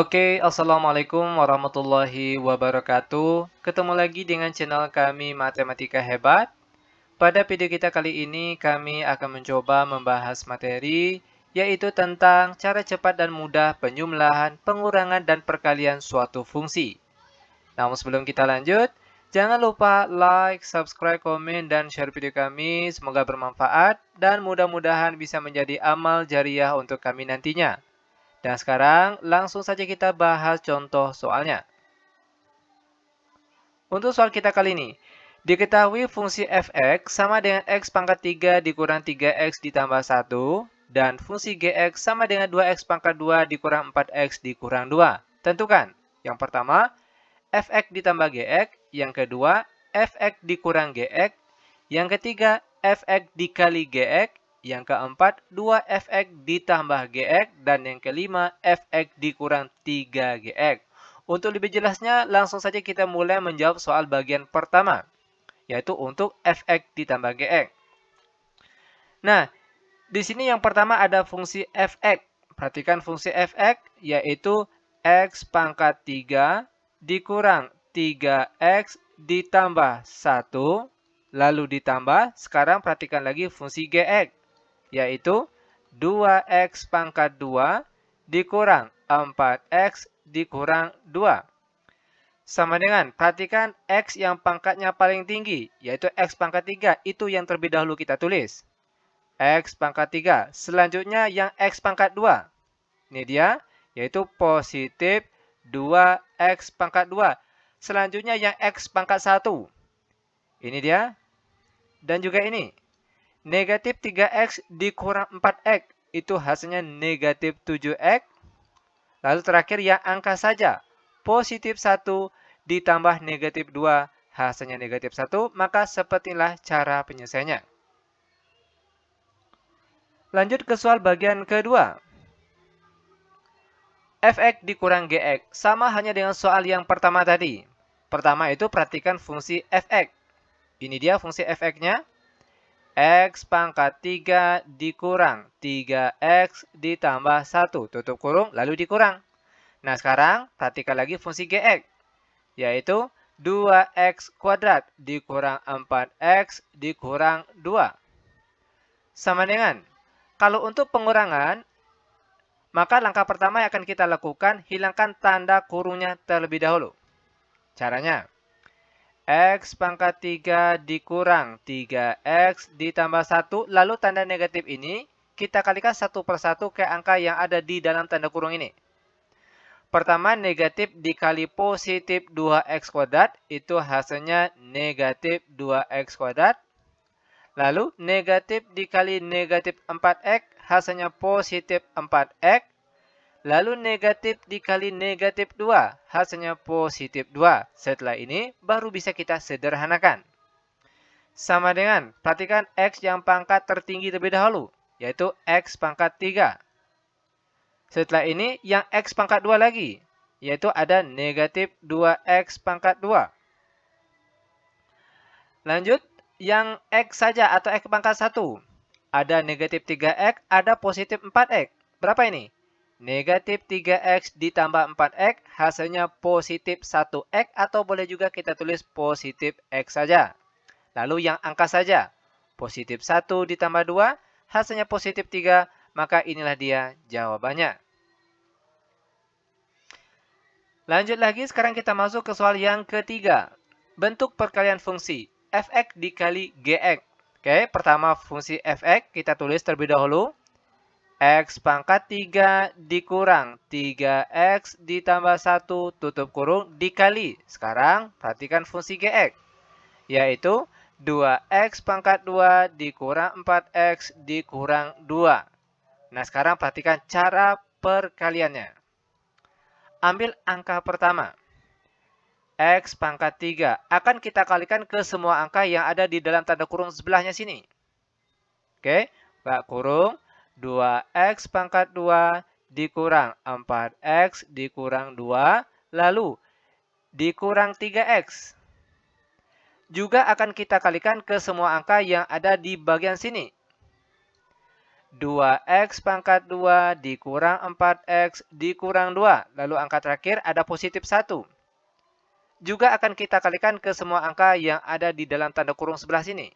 Oke, Assalamualaikum warahmatullahi wabarakatuh. Ketemu lagi dengan channel kami Matematika Hebat. Pada video kita kali ini, kami akan mencoba membahas materi, yaitu tentang cara cepat dan mudah penjumlahan, pengurangan, dan perkalian suatu fungsi. Namun sebelum kita lanjut, jangan lupa like, subscribe, komen, dan share video kami. Semoga bermanfaat dan mudah-mudahan bisa menjadi amal jariah untuk kami nantinya. Dan sekarang langsung saja kita bahas contoh soalnya. Untuk soal kita kali ini, diketahui fungsi f(x) sama dengan x pangkat 3 dikurang 3x ditambah 1, dan fungsi gx sama dengan 2x pangkat 2 dikurang 4x dikurang 2. Tentukan. Yang pertama, f(x) ditambah gx, yang kedua, f(x) dikurang gx, yang ketiga, f(x) dikali gx, yang keempat, 2fx ditambah gx, dan yang kelima, fx dikurang 3gx. Untuk lebih jelasnya, langsung saja kita mulai menjawab soal bagian pertama, yaitu untuk fx ditambah gx. Nah, di sini yang pertama ada fungsi fx. Perhatikan fungsi fx, yaitu x pangkat 3 dikurang 3x ditambah 1, lalu ditambah, sekarang perhatikan lagi fungsi gx, yaitu 2x pangkat 2 dikurang 4x dikurang 2. Sama dengan, perhatikan x yang pangkatnya paling tinggi, yaitu x pangkat 3, itu yang terlebih dahulu kita tulis. X pangkat 3. Selanjutnya yang x pangkat 2. Ini dia, yaitu positif 2x pangkat 2. Selanjutnya yang x pangkat 1. Ini dia. Dan juga ini. Negatif 3x dikurang 4x. Itu hasilnya negatif 7x. Lalu terakhir yang angka saja. Positif 1 ditambah negatif 2. Hasilnya negatif 1. Maka sepertilah cara penyelesaiannya. Lanjut ke soal bagian kedua. Fx dikurang gx. Sama hanya dengan soal yang pertama tadi. Pertama itu perhatikan fungsi fx. Ini dia fungsi fx-nya. X pangkat 3 dikurang 3x ditambah 1. Tutup kurung, lalu dikurang. Nah, sekarang perhatikan lagi fungsi gx. Yaitu 2x kuadrat dikurang 4x dikurang 2. Sama dengan, kalau untuk pengurangan, maka langkah pertama yang akan kita lakukan, hilangkan tanda kurungnya terlebih dahulu. Caranya, x pangkat 3 dikurang 3x ditambah 1, lalu tanda negatif ini kita kalikan satu persatu ke angka yang ada di dalam tanda kurung ini. Pertama, negatif dikali positif 2x kuadrat, itu hasilnya negatif 2x kuadrat. Lalu, negatif dikali negatif 4x, hasilnya positif 4x. Lalu negatif dikali negatif 2, hasilnya positif 2. Setelah ini, baru bisa kita sederhanakan. Sama dengan, perhatikan x yang pangkat tertinggi terlebih dahulu, yaitu x pangkat 3. Setelah ini, yang x pangkat 2 lagi, yaitu ada negatif 2x pangkat 2. Lanjut, yang x saja atau x pangkat 1. Ada negatif 3x, ada positif 4x. Berapa ini? Negatif 3x ditambah 4x, hasilnya positif 1x, atau boleh juga kita tulis positif x saja. Lalu yang angka saja, positif 1 ditambah 2, hasilnya positif 3, maka inilah dia jawabannya. Lanjut lagi, sekarang kita masuk ke soal yang ketiga. Bentuk perkalian fungsi, fx dikali gx. Oke, pertama fungsi fx, kita tulis terlebih dahulu. X pangkat 3 dikurang 3x ditambah 1 tutup kurung dikali. Sekarang perhatikan fungsi gx. Yaitu 2x pangkat 2 dikurang 4x dikurang 2. Nah, sekarang perhatikan cara perkaliannya. Ambil angka pertama. X pangkat 3 akan kita kalikan ke semua angka yang ada di dalam tanda kurung sebelahnya sini. Oke, buka kurung. 2x pangkat 2 dikurang 4x dikurang 2, lalu dikurang 3x. Juga akan kita kalikan ke semua angka yang ada di bagian sini. 2x pangkat 2 dikurang 4x dikurang 2. Lalu angka terakhir ada positif 1. Juga akan kita kalikan ke semua angka yang ada di dalam tanda kurung sebelah sini.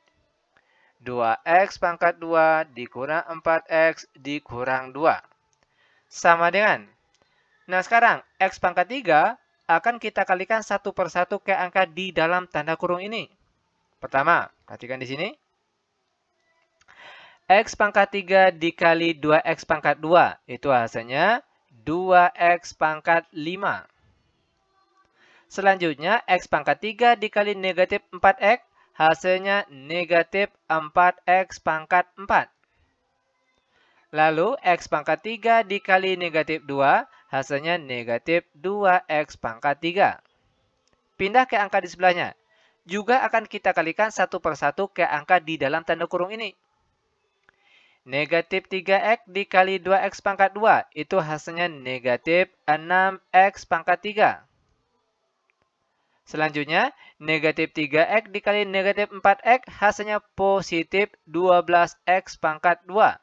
2x pangkat 2 dikurang 4x dikurang 2. Sama dengan. Nah sekarang, x pangkat 3 akan kita kalikan satu persatu ke angka di dalam tanda kurung ini. Pertama, perhatikan di sini. X pangkat 3 dikali 2x pangkat 2. Itu hasilnya 2x pangkat 5. Selanjutnya, x pangkat 3 dikali negatif 4x. Hasilnya negatif 4x pangkat 4. Lalu, x pangkat 3 dikali negatif 2. Hasilnya negatif 2x pangkat 3. Pindah ke angka di sebelahnya. Juga akan kita kalikan satu persatu ke angka di dalam tanda kurung ini. Negatif 3x dikali 2x pangkat 2. Itu hasilnya negatif 6x pangkat 3. Selanjutnya, negatif 3x dikali negatif 4x hasilnya positif 12x pangkat 2.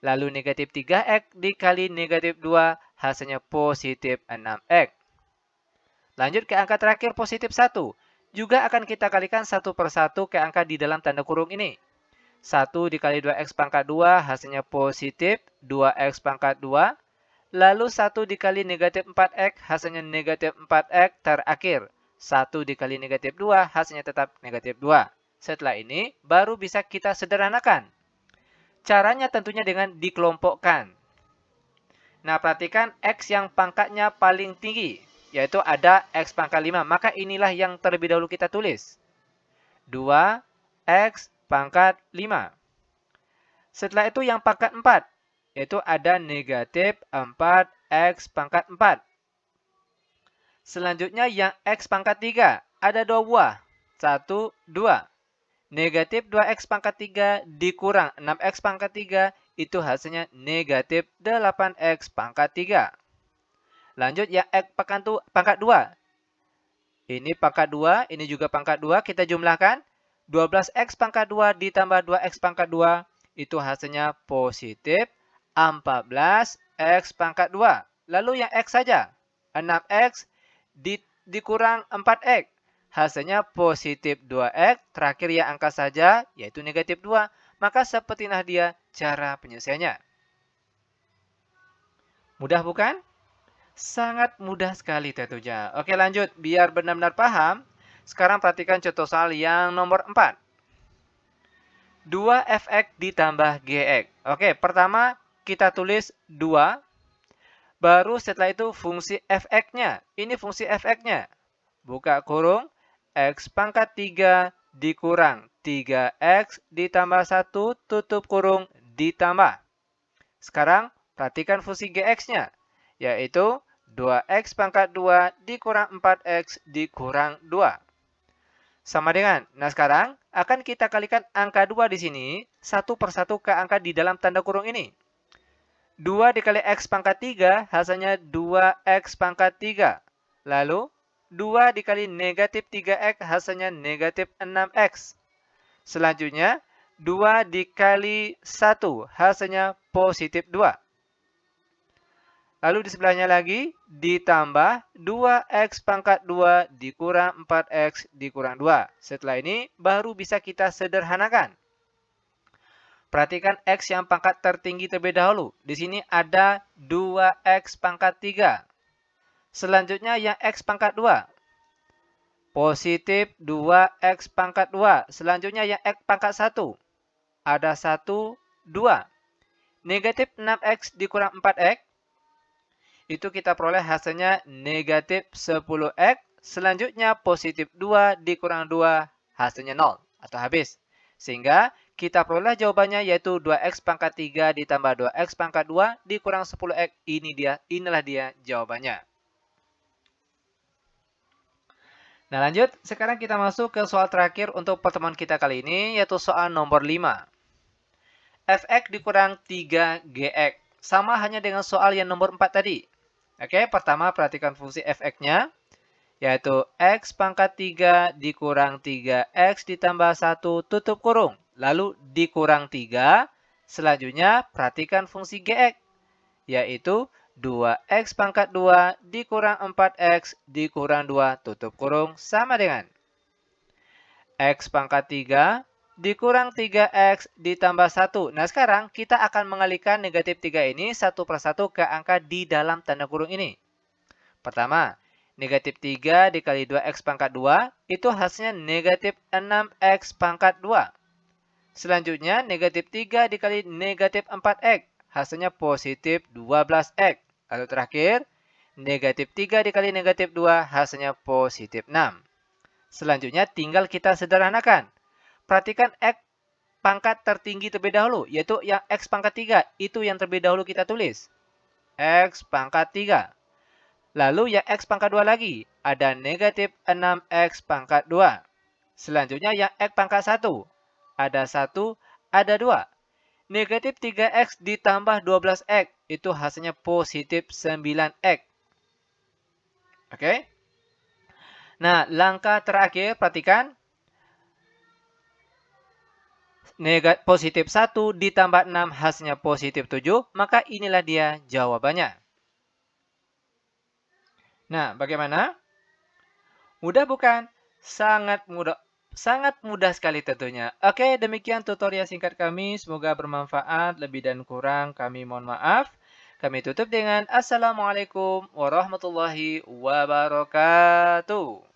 Lalu negatif 3x dikali negatif 2 hasilnya positif 6x. Lanjut ke angka terakhir positif 1. Juga akan kita kalikan satu persatu ke angka di dalam tanda kurung ini. 1 dikali 2x pangkat 2 hasilnya positif 2x pangkat 2. Lalu 1 dikali negatif 4x hasilnya negatif 4x terakhir. 1 dikali negatif 2 hasilnya tetap negatif 2. Setelah ini baru bisa kita sederhanakan. Caranya tentunya dengan dikelompokkan. Nah perhatikan x yang pangkatnya paling tinggi. Yaitu ada x pangkat 5. Maka inilah yang terlebih dahulu kita tulis. 2x pangkat 5. Setelah itu yang pangkat 4. Yaitu ada negatif 4x pangkat 4. Selanjutnya yang x pangkat 3. Ada 2 buah. 1, 2. Negatif 2x pangkat 3 dikurang 6x pangkat 3. Itu hasilnya negatif 8x pangkat 3. Lanjut yang x pangkat 2. Ini pangkat 2. Ini juga pangkat 2. Kita jumlahkan. 12x pangkat 2 ditambah 2x pangkat 2. Itu hasilnya positif 14x pangkat 2. Lalu yang x saja. 6x dikurang 4x. Hasilnya positif 2x. Terakhir yang angka saja, yaitu negatif 2. Maka seperti inilah dia cara penyelesaiannya. Mudah bukan? Sangat mudah sekali tentunya. Oke lanjut. Biar benar-benar paham. Sekarang perhatikan contoh soal yang nomor 4. 2fx ditambah gx. Oke, pertama kita tulis 2. Baru setelah itu fungsi fx-nya. Ini fungsi fx-nya. Buka kurung. X pangkat 3 dikurang 3x ditambah 1 tutup kurung ditambah. Sekarang perhatikan fungsi gx-nya. Yaitu 2x pangkat 2 dikurang 4x dikurang 2. Sama dengan. Nah sekarang akan kita kalikan angka 2 di sini. Satu persatu ke angka di dalam tanda kurung ini. 2 dikali x pangkat 3 hasilnya 2x pangkat 3. Lalu 2 dikali negatif 3x hasilnya negatif 6x. Selanjutnya 2 dikali 1 hasilnya positif 2. Lalu di sebelahnya lagi ditambah 2x pangkat 2 dikurang 4x dikurang 2. Setelah ini baru bisa kita sederhanakan. Perhatikan x yang pangkat tertinggi terlebih dahulu. Di sini ada 2x pangkat 3. Selanjutnya yang x pangkat 2. Positif 2x pangkat 2. Selanjutnya yang x pangkat 1. Ada 1, 2. Negatif 6x dikurang 4x. Itu kita peroleh hasilnya negatif 10x. Selanjutnya positif 2 dikurang 2 hasilnya 0 atau habis. Sehingga kita peroleh jawabannya yaitu 2x pangkat 3 ditambah 2x pangkat 2 dikurang 10x. Inilah dia jawabannya. Nah lanjut, sekarang kita masuk ke soal terakhir untuk pertemuan kita kali ini, yaitu soal nomor 5. Fx dikurang 3gx. Sama hanya dengan soal yang nomor 4 tadi. Oke, pertama perhatikan fungsi fx-nya. Yaitu x pangkat 3 dikurang 3x ditambah 1 tutup kurung. Lalu dikurang 3 Selanjutnya, perhatikan fungsi Gx, yaitu 2x pangkat 2 dikurang 4x dikurang 2 tutup kurung sama dengan x pangkat 3 dikurang 3x ditambah 1. Nah, sekarang kita akan mengalihkan negatif 3 ini satu persatu ke angka di dalam tanda kurung ini. Pertama, negatif 3 dikali 2x pangkat 2 itu hasilnya negatif 6x pangkat 2. Selanjutnya, negatif 3 dikali negatif 4x. Hasilnya positif 12x. Lalu terakhir, negatif 3 dikali negatif 2 hasilnya positif 6. Selanjutnya, tinggal kita sederhanakan. Perhatikan x pangkat tertinggi terlebih dahulu, yaitu yang x pangkat 3. Itu yang terlebih dahulu kita tulis. X pangkat 3. Lalu yang x pangkat 2 lagi. Ada negatif 6x pangkat 2. Selanjutnya yang x pangkat 1. Ada 1, ada 2. Negatif 3x ditambah 12x. Itu hasilnya positif 9x. Oke? Nah, langkah terakhir, perhatikan. Positif 1 ditambah 6 hasilnya positif 7. Maka inilah dia jawabannya. Nah, bagaimana? Mudah bukan? Sangat mudah. Sangat mudah sekali tentunya. Oke, demikian tutorial singkat kami. Semoga bermanfaat. Lebih dan kurang kami mohon maaf. Kami tutup dengan Assalamualaikum warahmatullahi wabarakatuh.